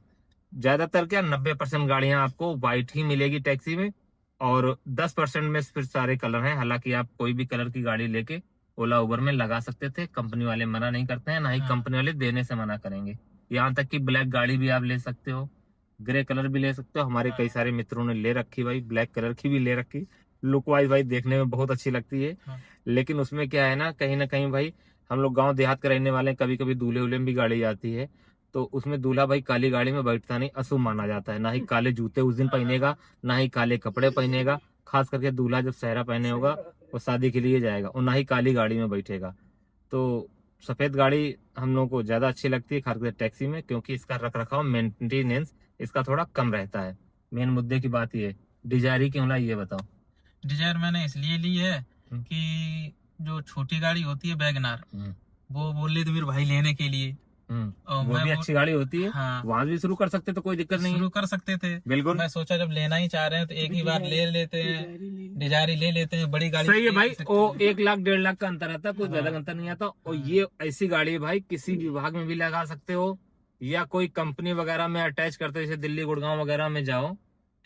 ज्यादातर क्या, 90% गाड़ियां आपको व्हाइट ही मिलेगी टैक्सी में, और 10% में फिर सारे कलर हैं। हालांकि आप कोई भी कलर की गाड़ी लेके ओला उबर में लगा सकते थे, कंपनी वाले मना नहीं करते हैं, ना ही हाँ। कंपनी वाले देने से मना करेंगे। यहाँ तक कि ब्लैक गाड़ी भी आप ले सकते हो, ग्रे कलर भी ले सकते हो। हमारे कई हाँ। सारे मित्रों ने ले रखी भाई, ब्लैक कलर की भी ले रखी। लुक वाइज भाई देखने में बहुत अच्छी लगती है। हाँ। लेकिन उसमें क्या है ना कहीं भाई, हम लोग गांव देहात के रहने वाले हैं, कभी कभी दूल्हे उल्हे में भी गाड़ी जाती है, तो उसमें दूल्हा भाई काली गाड़ी में बैठता नहीं, अशुभ माना जाता है। ना ही काले जूते उस दिन पहनेगा, ना ही काले कपड़े पहनेगा। खास करके दूल्हा जब सेहरा पहने होगा, वो शादी के लिए जाएगा, और ना ही काली गाड़ी में बैठेगा। तो सफेद गाड़ी हम लोगों को ज्यादा अच्छी लगती है खासकर टैक्सी में, क्योंकि इसका रख रखाव मेंटेनेंस इसका थोड़ा कम रहता है। मेन मुद्दे की बात ये है। डिजायर ही क्यों लाई ये बताओ? डिजायर मैंने इसलिए ली है हम्म। कि जो छोटी गाड़ी होती है वैगनार, हम्म। वो बोल रहे थे मेरे भाई लेने के लिए। और वो मैं भी अच्छी गाड़ी होती है। हाँ, वहां भी शुरू कर सकते तो कोई दिक्कत नहीं है। शुरू कर सकते थे। बिल्कुल मैं सोचा जब लेना ही चाह रहे हैं तो एक ही बार ले लेते हैं, डिजायर ही ले लेते हैं, बड़ी गाड़ी सही है ले भाई। सकते वो हैं। 1 लाख 1.5 लाख का अंतर आता है, कोई हाँ। ज्यादा अंतर नहीं आता। और हाँ। ये ऐसी गाड़ी है भाई, किसी विभाग में भी लगा सकते हो, या कोई कंपनी वगैरह में अटैच करते हो, जैसे दिल्ली गुड़गांव वगैरह में जाओ,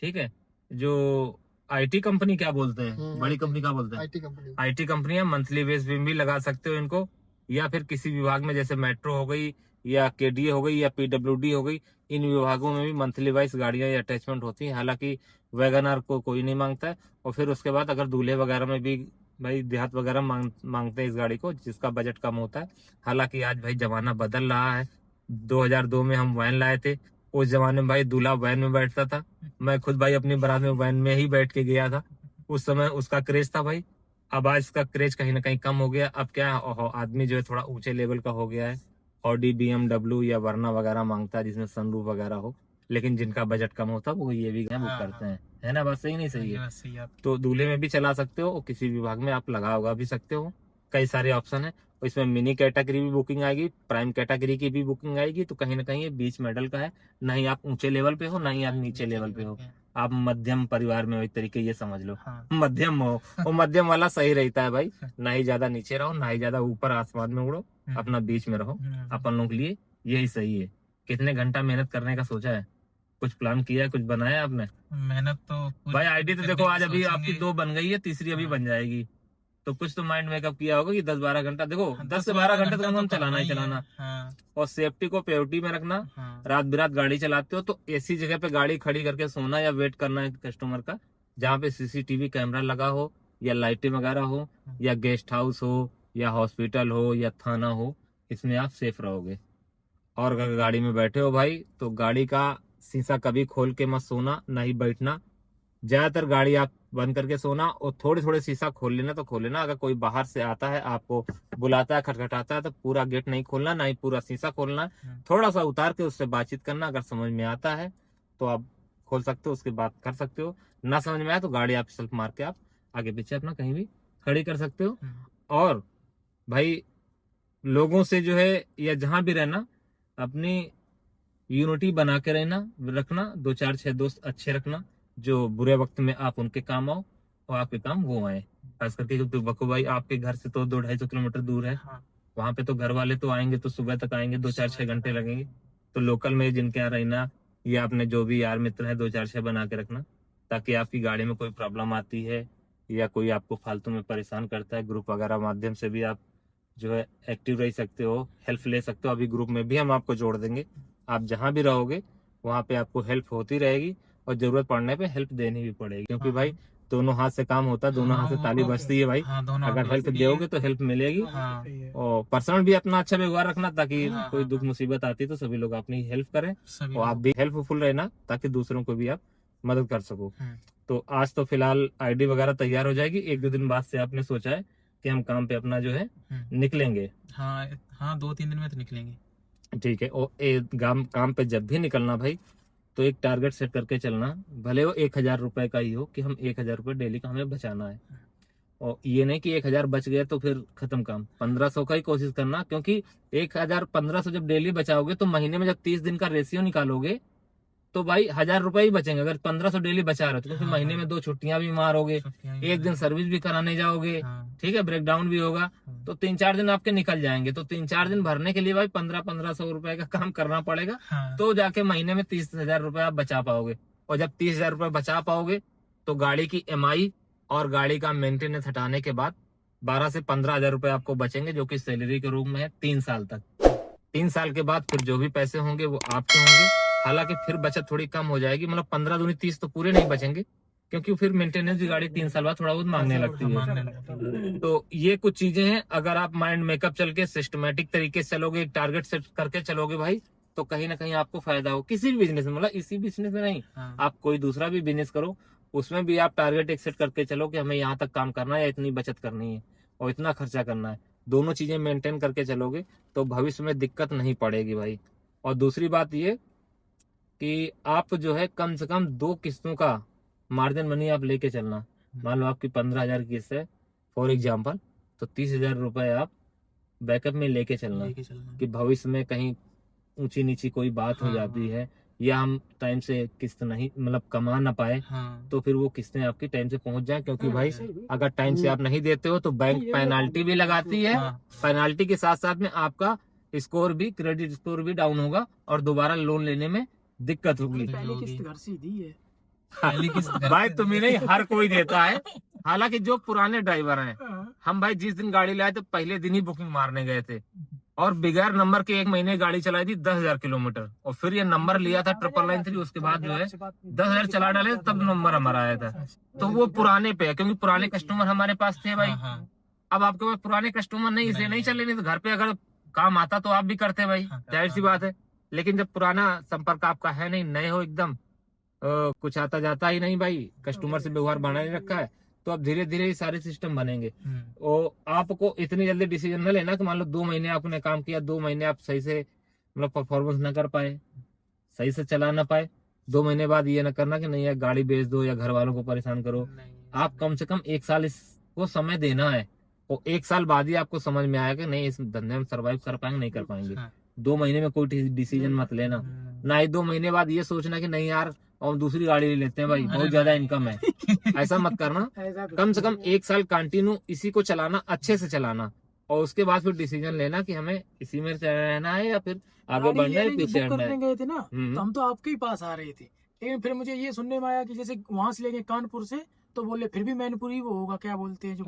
ठीक है। जो आईटी कंपनी क्या बोलते हैं, बड़ी कंपनी क्या बोलते हैं, आईटी कंपनी। आईटी कंपनियां मंथली बेस पे भी लगा सकते हो इनको। या फिर किसी विभाग में, जैसे मेट्रो हो गई, या केडीए हो गई, या पीडब्ल्यूडी हो गई, इन विभागों में भी मंथली वाइज गाड़ियां या अटैचमेंट होती हैं। हालांकि वैगनआर को कोई नहीं मांगता है। और फिर उसके बाद अगर दूल्हे वगैरह में भी भाई देहात वगैरह मांगते हैं इस गाड़ी को, जिसका बजट कम होता है। हालांकि आज भाई जमाना बदल रहा है। 2002 में हम वैन लाए थे, उस जमाने में भाई दूल्हा वैन में बैठता था। मैं खुद भाई अपनी बारात में वैन में ही बैठ के गया था। उस समय उसका क्रेज था भाई। अब आज इसका क्रेज कहीं ना कहीं कम हो गया। अब क्या आदमी जो है थोड़ा ऊंचे लेवल का हो गया है, ऑडी BMW या वरना वगैरह मांगता है, जिसमें सनरूफ वगैरह हो। लेकिन जिनका बजट कम होता है वो ये भी बुक हाँ, करते हाँ। हैं, है ना? बात सही नहीं सही ये है? बात सही है आपकी। तो दूल्हे में भी चला सकते हो, और किसी विभाग में आप लगा उगा भी सकते हो। कई सारे ऑप्शन है। और इसमें मिनी कैटेगरी भी बुकिंग आएगी, प्राइम कैटेगरी की भी बुकिंग आएगी। तो कहीं ना कहीं ये बीच मॉडल का है। ना ही आप ऊंचे लेवल पे हो, ना ही आप नीचे लेवल पे हो। आप मध्यम परिवार में हो, एक तरीके ये समझ लो। हाँ। मध्यम हो, और मध्यम वाला सही रहता है भाई। ना ही ज्यादा नीचे रहो, ना ही ज्यादा ऊपर आसमान में उड़ो, अपना बीच में रहो। अपन लोग के लिए यही सही है। कितने घंटा मेहनत करने का सोचा है? कुछ प्लान किया है, कुछ बनाया है आपने? मेहनत तो पूरी भाई आईडी तो करने देखो की आज अभी सोचेंगे। आपकी 2 बन गई है, तीसरी अभी हाँ। बन जाएगी। तो कुछ तो माइंड मेकअप किया होगा कि 10-12 घंटा, देखो हाँ, 10 से 12 घंटे तो घंटा हम तो चलाना ही करना है। चलाना। हाँ। और सेफ्टी को प्रायोरिटी में रखना। हाँ। रात बिरात गाड़ी चलाते हो तो ऐसी जगह पे गाड़ी खड़ी करके सोना, या वेट करना है कस्टमर का, जहाँ पे सीसीटीवी कैमरा लगा हो, या लाइटें वगैरह हो, या गेस्ट हाउस हो, या हॉस्पिटल हो, या थाना हो। इसमें आप सेफ रहोगे। और अगर गाड़ी में बैठे हो भाई, तो गाड़ी का शीशा कभी खोल के मत सोना, ना ही बैठना। ज्यादातर गाड़ी आप बंद करके सोना, और थोड़े थोड़े शीशा खोल लेना तो खोल लेना। अगर कोई बाहर से आता है, आपको बुलाता है, खटखटाता है, तो पूरा गेट नहीं खोलना, ना ही पूरा शीशा खोलना। थोड़ा सा उतार के उससे बातचीत करना। अगर समझ में आता है तो आप खोल सकते हो, उसके बाद कर सकते हो। ना समझ में आया तो गाड़ी आप सेल्फ मार के आप आगे पीछे अपना कहीं भी खड़ी कर सकते हो। और भाई लोगों से जो है, या जहां भी रहना, अपनी यूनिटी बना के रहना, रखना। 2-4-6 दोस्त अच्छे रखना, जो बुरे वक्त में आप उनके काम आओ और आपके काम वो आए। खास करके जो बको भाई आपके घर से तो 200-250 किलोमीटर दूर है। हाँ। वहां पे तो घर वाले तो आएंगे तो सुबह तक आएंगे, 2-4-6 घंटे लगेंगे। तो लोकल में जिनके यहाँ रहना, या अपने जो भी यार मित्र है, 2-4-6 बना के रखना, ताकि आपकी गाड़ी में कोई प्रॉब्लम आती है, या कोई आपको फालतू में परेशान करता है, ग्रुप वगैरह माध्यम से भी आप जो है एक्टिव रह सकते हो, हेल्प ले सकते हो। अभी ग्रुप में भी हम आपको जोड़ देंगे, आप जहाँ भी रहोगे वहाँ पे आपको हेल्प होती रहेगी और जरूरत पड़ने पे हेल्प देनी भी पड़ेगी, क्योंकि भाई दोनों हाथ से काम होता है, दोनों हाथ से ताली बजती है भाई। हाँ, दोनों अगर हेल्प दोगे तो हेल्प मिलेगी। हाँ, और पर्सनल भी अपना अच्छा व्यवहार रखना, ताकि हाँ, कोई हाँ, दुख मुसीबत आती है तो सभी लोग अपनी हेल्प करें सभी और आप लोग। भी हेल्पफुल रहना, ताकि दूसरों को भी आप मदद कर सको। हम्म। तो आज तो फिलहाल आईडी वगैरह तैयार हो जाएगी, 1-2 दिन बाद से आपने सोचा है कि हम काम पे अपना जो है निकलेंगे। हाँ हाँ, 2-3 दिन में तो निकलेंगे। ठीक है। और काम पे जब भी निकलना भाई, तो एक टारगेट सेट करके चलना, भले वो 1,000 रुपए का ही हो, कि हम 1,000 रुपए डेली का हमें बचाना है। और ये नहीं कि 1,000 बच गया तो फिर खत्म काम, 1,500 का ही कोशिश करना, क्योंकि 1,000 1,500 जब डेली बचाओगे तो महीने में जब 30 दिन का रेशियो निकालोगे तो भाई 1,000 रुपए ही बचेंगे, अगर 1,500 डेली बचा रहे हो तो। क्योंकि हाँ, महीने में 2 छुट्टियां भी मारोगे, एक दिन सर्विस भी कराने जाओगे, हाँ, ठीक है, ब्रेकडाउन भी होगा, तो 3-4 दिन आपके निकल जाएंगे। तो 3-4 दिन भरने के लिए भाई 1,500 रुपए का काम करना पड़ेगा, हाँ, तो जाके महीने में 30,000 रुपए आप बचा पाओगे। और जब 30,000 रुपए बचा पाओगे तो गाड़ी की EMI और गाड़ी का मेंटेनेंस हटाने के बाद 12 से 15,000 रुपए आपको बचेंगे, जो कि सैलरी के रूप में है 3 साल तक। 3 साल के बाद फिर जो भी पैसे होंगे वो आपके होंगे। हालांकि फिर बचत थोड़ी कम हो जाएगी, मतलब 15 दूनी 30 तो पूरे नहीं बचेंगे, क्योंकि फिर मेंटेनेंस की गाड़ी 3 साल बाद थोड़ा बहुत मांगने लगती है। तो ये कुछ चीजें हैं, अगर आप माइंड मेकअप चल के सिस्टमेटिक तरीके से चलोगे, एक टारगेट सेट करके चलोगे भाई, तो कहीं ना कहीं आपको फायदा हो किसी भी बिजनेस में। मतलब इसी बिजनेस में नहीं, हाँ, आप कोई दूसरा भी बिजनेस करो, उसमें भी आप टारगेट एक सेट करके चलो कि हमें यहाँ तक काम करना है, या इतनी बचत करनी है और इतना खर्चा करना है। दोनों चीजें मेंटेन करके चलोगे तो भविष्य में दिक्कत नहीं पड़ेगी भाई। और दूसरी बात ये कि आप जो है कम से कम 2 किस्तों का मार्जिन मनी आप लेके चलना। मान लो आपकी 15,000 की किस्त है फॉर एग्जाम्पल, तो 30,000 रुपए आप बैकअप में लेके चलना, कि भविष्य में कहीं ऊंची नीची कोई बात हो जाती है, या हम टाइम से किस्त नहीं मतलब कमा ना पाए, हाँ, तो फिर वो किस्तें आपकी टाइम से पहुंच जाए। क्योंकि भाई अगर टाइम से आप नहीं देते हो तो बैंक पेनाल्टी भी लगाती है। हाँ, पेनाल्टी के साथ साथ में आपका स्कोर भी, क्रेडिट स्कोर भी डाउन होगा और दोबारा लोन लेने में दिक्कत होगी। पहली किस्त घर से ही दी है। पहली किस्त घर भाई से तुम्हें नहीं, हर कोई देता है। हालांकि जो पुराने ड्राइवर हैं, हम भाई जिस दिन गाड़ी लाए तो पहले दिन ही बुकिंग मारने गए थे, और बगैर नंबर के 1 महीने गाड़ी चलाई थी 10,000 किलोमीटर, और फिर ये नंबर लिया था 999 उसके बाद जो है 10,000 चला डाले तब नंबर हमारा आया था। तो वो पुराने पे है, क्योंकि पुराने कस्टमर हमारे पास थे भाई। हाँ, अब आपके पास पुराने कस्टमर नहीं, इसलिए नहीं चले, नहीं तो घर पे अगर काम आता तो आप भी करते भाई, जाहिर सी बात है। लेकिन जब पुराना संपर्क आपका है नहीं, नए हो एकदम, कुछ आता जाता ही नहीं भाई, कस्टमर से व्यवहार बना नहीं रखा है, तो अब धीरे धीरे ये सारे सिस्टम बनेंगे। और आपको इतनी जल्दी डिसीजन न लेना कि मान लो 2 महीने आपने काम किया, 2 महीने आप सही से मतलब परफॉर्मेंस ना कर पाए, सही से चला ना पाए, 2 महीने बाद ये ना करना कि नहीं यार गाड़ी बेच दो या घर वालों को परेशान करो। आप कम से कम 1 साल इसको समय देना है, और 1 साल बाद ही आपको समझ में आया कि नहीं इस धंधे में सर्वाइव कर पाएंगे नहीं कर पाएंगे। 2 महीने में कोई डिसीजन मत लेना, ना ही 2 महीने बाद ये सोचना कि नहीं यार और दूसरी गाड़ी ले लेते हैं भाई, बहुत ज्यादा इनकम है, ऐसा मत करना। कम से कम 1 साल कंटिन्यू इसी को चलाना, अच्छे से चलाना, और उसके बाद फिर डिसीजन लेना कि हमें इसी में रहना है या फिर आगे बढ़ना है, पीछे हटना है। गए थे ना, तो हम तो आपके ही पास आ रहे थे, लेकिन फिर मुझे ये सुनने में आया कि जैसे वहां से लेके कानपुर से, तो बोले फिर भी मैनपुरी वो होगा, क्या बोलते हैं जो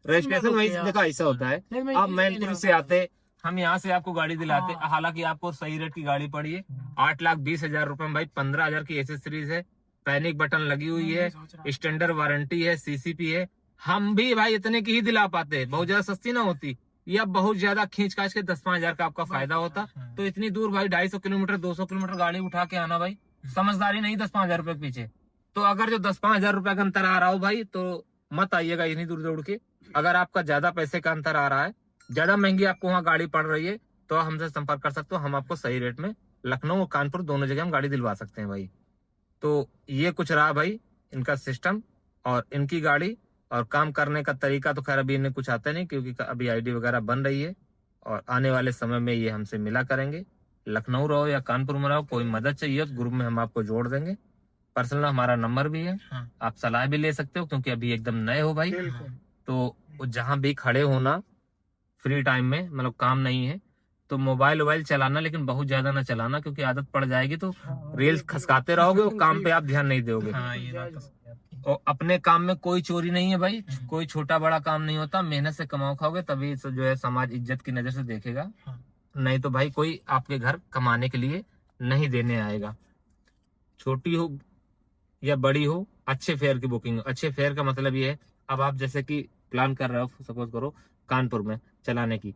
रजिस्ट्रेशन वही देखा ऐसा होता है। आप मैनपुरी से आते, हम यहाँ से आपको गाड़ी दिलाते, हालांकि आपको सही रेट की गाड़ी पड़ी है 8,20,000 रुपए में भाई, 15,000 की एसेसरीज है, पैनिक बटन लगी हुई है, स्टैंडर्ड वारंटी है, CCP है। हम भी भाई इतने की ही दिला पाते, बहुत ज्यादा सस्ती ना होती, या बहुत ज्यादा खींच काच के 10-5 हजार का आपका फायदा होता। तो इतनी दूर भाई 250 किलोमीटर 200 किलोमीटर गाड़ी उठा के आना भाई समझदारी नहीं, 10-5 हजार रुपए पीछे। तो अगर जो 10-5 हजार रुपए का अंतर आ रहा हो भाई, तो मत आइएगा इतनी दूर दौड़ के। अगर आपका ज्यादा पैसे का अंतर आ रहा है, ज्यादा महंगी आपको वहाँ गाड़ी पड़ रही है, तो हमसे संपर्क कर सकते हो, हम आपको सही रेट में लखनऊ और कानपुर दोनों जगह हम गाड़ी दिलवा सकते हैं भाई। तो ये कुछ रहा भाई इनका सिस्टम और इनकी गाड़ी, और काम करने का तरीका तो खैर अभी इन्हें कुछ आता नहीं, क्योंकि अभी आईडी वगैरह बन रही है, और आने वाले समय में ये हमसे मिला करेंगे। लखनऊ रहो या कानपुर में रहो, कोई मदद चाहिए तो ग्रुप में हम आपको जोड़ देंगे। पर्सनल हमारा नंबर भी है, आप सलाह भी ले सकते हो, क्योंकि अभी एकदम नए हो भाई। तो जहाँ भी खड़े होना फ्री टाइम में, मतलब काम नहीं है तो मोबाइल वोबाइल चलाना लेकिन बहुत ज्यादा ना चलाना, क्योंकि आदत पड़ जाएगी तो हाँ, रील्स खसकाते रहोगे और काम पे आप ध्यान नहीं दोगे। हाँ ये बात तो सही है आपकी। और अपने काम में कोई चोरी नहीं है भाई, कोई छोटा बड़ा काम नहीं होता, मेहनत से कमाओ खाओगे तभी जो है समाज इज्जत की नजर से देखेगा, हाँ। नहीं तो भाई कोई आपके घर कमाने के लिए नहीं देने आएगा। छोटी हो या बड़ी हो, अच्छे फेयर की बुकिंग हो। अच्छे फेयर का मतलब ये है, अब आप जैसे कि प्लान कर रहे हो सपोज करो कानपुर में चलाने की,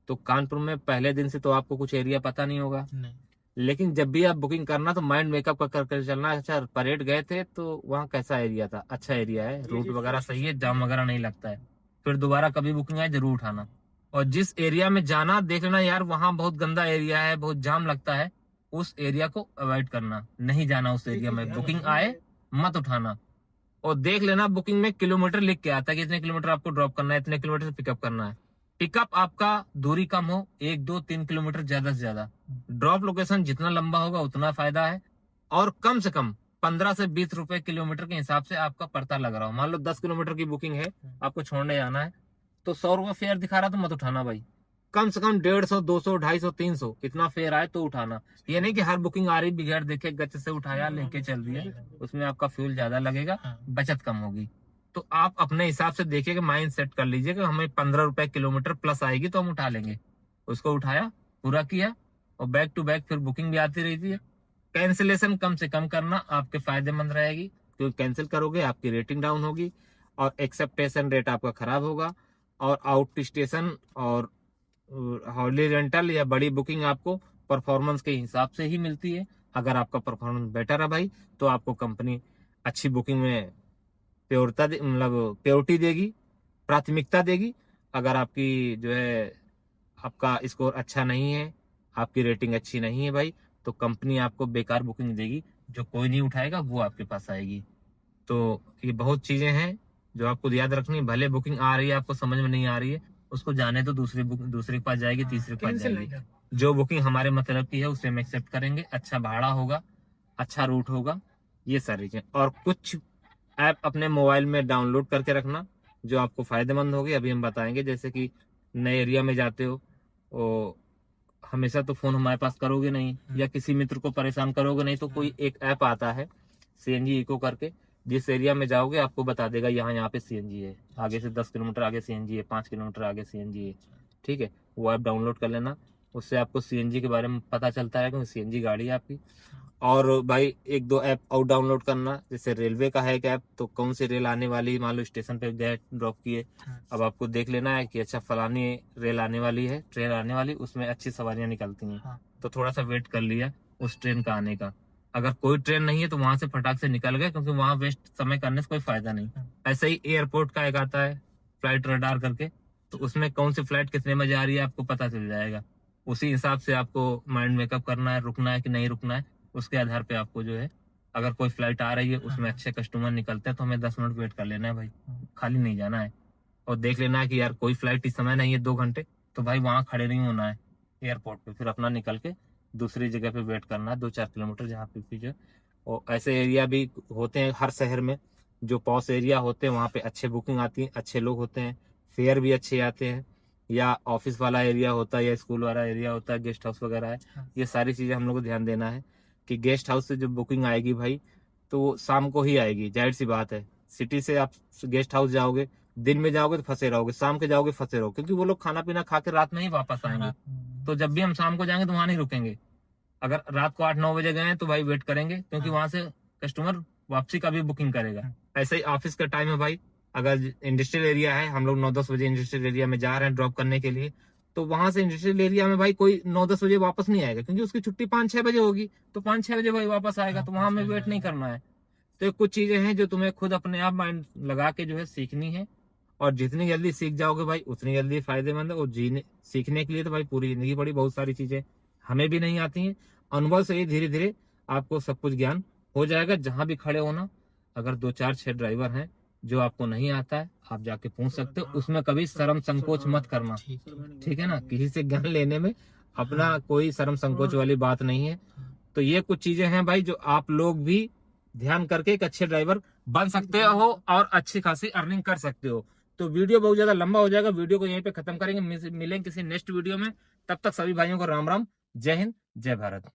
तो कानपुर में पहले दिन से तो आपको कुछ एरिया पता नहीं होगा, नहीं। लेकिन जब भी आप बुकिंग करना तो माइंड मेकअप कर कर चलना। अच्छा परेड गए थे तो वहाँ कैसा एरिया था, अच्छा एरिया है, रूट वगैरह सही है, जाम वगैरह नहीं लगता है, फिर दोबारा कभी बुकिंग आए जरूर उठाना। और जिस एरिया में जाना देख लेना यार वहाँ बहुत गंदा एरिया है, बहुत जाम लगता है, उस एरिया को अवॉइड करना, नहीं जाना उस एरिया में। बुकिंग आए मत उठाना। और देख लेना बुकिंग में किलोमीटर लिख के आता है कि इतने किलोमीटर आपको ड्रॉप करना है, इतने किलोमीटर से पिकअप करना है। पिकअप आपका दूरी कम हो, 1 2 3 किलोमीटर ज्यादा से ज्यादा। ड्रॉप लोकेशन जितना लंबा होगा उतना फायदा है। और कम से कम 15 से 20 रुपए किलोमीटर के हिसाब से आपका पड़ता लग रहा हो। मान लो 10 किलोमीटर की बुकिंग है, आपको छोड़ने जाना है, तो 100 रुपए फेयर दिखा रहा तो मत उठाना भाई। कम से कम 150 200 250 300 इतना फेयर आए तो उठाना। ये नहीं कि हर बुकिंग आ रही बिगड़ देखे गच से उठाया लेके चल दिया, उसमें आपका फ्यूल ज्यादा लगेगा, बचत कम होगी। तो आप अपने हिसाब से देखिए, माइंड सेट कर लीजिए कि हमें 15 रुपए किलोमीटर प्लस आएगी तो हम उठा लेंगे। उसको उठाया, पूरा किया, और बैक टू बैक फिर बुकिंग भी आती रहती है। कैंसिलेशन कम से कम करना आपके फायदेमंद रहेगी, क्योंकि कैंसिल करोगे आपकी रेटिंग डाउन होगी और एक्सेप्टेशन रेट आपका खराब होगा। और आउट स्टेशन और हॉली रेंटल या बड़ी बुकिंग आपको परफॉर्मेंस के हिसाब से ही मिलती है। अगर आपका परफॉर्मेंस बेटर है भाई तो आपको कंपनी अच्छी बुकिंग में प्योरता मतलब प्योरिटी देगी, प्राथमिकता देगी। अगर आपकी जो है आपका स्कोर अच्छा नहीं है, आपकी रेटिंग अच्छी नहीं है भाई, तो कंपनी आपको बेकार बुकिंग देगी, जो कोई नहीं उठाएगा वो आपके पास आएगी। तो ये बहुत चीजें हैं जो आपको याद रखनी। भले बुकिंग आ रही है आपको समझ में नहीं आ रही है, उसको जाने तो दूसरे के पास जाएगी, तीसरे के पास जाएगी। जो बुकिंग हमारे मतलब की है उसे हम एक्सेप्ट करेंगे। अच्छा भाड़ा होगा, अच्छा रूट होगा, ये सारी चीजें। और कुछ ऐप अपने मोबाइल में डाउनलोड करके रखना जो आपको फायदेमंद होगी, अभी हम बताएंगे। जैसे कि नए एरिया में जाते हो और हमेशा तो फोन हमारे पास करोगे नहीं, या किसी मित्र को परेशान करोगे नहीं, तो कोई एक ऐप आता है सीएनजी इको करके, जिस एरिया में जाओगे आपको बता देगा यहाँ पे सीएनजी है, आगे से 10 किलोमीटर आगे सीएनजी है, 5 किलोमीटर आगे सीएनजी है। ठीक है, वो ऐप डाउनलोड कर लेना, उससे आपको सीएनजी के बारे में पता चलता है कि सीएनजी गाड़ी है आपकी। और भाई 1 2 ऐप और डाउनलोड करना, जैसे रेलवे का है एक ऐप, तो कौन सी रेल आने वाली, मान लो स्टेशन पे गए ड्रॉप किए, अब आपको देख लेना है कि अच्छा फलानी रेल आने वाली है, ट्रेन आने वाली, उसमें अच्छी सवारियां निकलती हैं, तो थोड़ा सा वेट कर लिया उस ट्रेन का आने का। अगर कोई ट्रेन नहीं है तो वहां से फटाक से निकल गए, क्योंकि वहां वेस्ट समय करने से कोई फायदा नहीं। ऐसे ही एयरपोर्ट का एक आता है फ्लाइट रडार करके, तो उसमें कौन सी फ्लाइट कितने बजे आ रही है आपको पता चल जाएगा। उसी हिसाब से आपको माइंड मेकअप करना है, रुकना है कि नहीं रुकना है, उसके आधार पे आपको जो है, अगर कोई फ्लाइट आ रही है उसमें अच्छे कस्टमर निकलते हैं तो हमें 10 मिनट वेट कर लेना है भाई, खाली नहीं जाना है। और देख लेना है कि यार कोई फ्लाइट इस समय नहीं है 2 घंटे, तो भाई वहां खड़े नहीं होना है एयरपोर्ट पे, फिर अपना निकल के दूसरी जगह पे वेट करना है 2-4 किलोमीटर जहाँ पे जो। और ऐसे एरिया भी होते हैं हर शहर में, जो पॉश एरिया होते हैं वहाँ पे अच्छे बुकिंग आती है, अच्छे लोग होते हैं, फेयर भी अच्छे आते हैं। या ऑफिस वाला एरिया होता है या स्कूल वाला एरिया होता है, गेस्ट हाउस वगैरह है, ये सारी चीजें हम लोग को ध्यान देना है कि गेस्ट हाउस से जो बुकिंग आएगी भाई तो वो शाम को ही आएगी, जाहिर सी बात है। सिटी से आप गेस्ट हाउस जाओगे, दिन में जाओगे तो फंसे रहोगे, शाम के जाओगे फंसे रहोगे, क्योंकि वो लोग खाना पीना खा के रात में ही वापस आएंगे। तो जब भी हम शाम को जाएंगे तो वहां नहीं रुकेंगे। अगर रात को 8-9 बजे गए तो भाई वेट करेंगे, क्योंकि वहां से कस्टमर वापसी का भी बुकिंग करेगा। ऐसे ही ऑफिस का टाइम है भाई, अगर इंडस्ट्रियल एरिया है, हम लोग 9-10 बजे इंडस्ट्रियल एरिया में जा रहे हैं ड्रॉप करने के लिए, तो वहां से इंडस्ट्रियल एरिया में भाई कोई 9-10 बजे वापस नहीं आएगा, क्योंकि उसकी छुट्टी 5-6 बजे होगी, तो 5-6 बजे भाई वापस आएगा, तो वहां हमें वेट नहीं करना है। तो कुछ चीजें हैं जो तुम्हें खुद अपने आप माइंड लगा के जो है सीखनी है, और जितनी जल्दी सीख जाओगे भाई उतनी जल्दी फायदेमंद है। और सीखने के लिए तो भाई पूरी जिंदगी पड़ी, बहुत सारी चीजें हमें भी नहीं आती हैं, अनुभव से ही धीरे धीरे आपको सब कुछ ज्ञान हो जाएगा। जहां भी खड़े होना, अगर 2-4-6 ड्राइवर हैं जो आपको नहीं आता है, आप जाके पूछ सकते हो, उसमें कभी शर्म संकोच मत करना, ठीक है ना। किसी से ज्ञान लेने में अपना कोई शर्म संकोच वाली बात नहीं है। तो ये कुछ चीजें हैं भाई जो आप लोग भी ध्यान करके एक अच्छे ड्राइवर बन सकते हो और अच्छी खासी अर्निंग कर सकते हो। तो वीडियो बहुत ज्यादा लंबा हो जाएगा, वीडियो को यहीं पे खत्म करेंगे, मिलेंगे किसी नेक्स्ट वीडियो में। तब तक सभी भाइयों को राम राम, जय हिंद, जय भारत।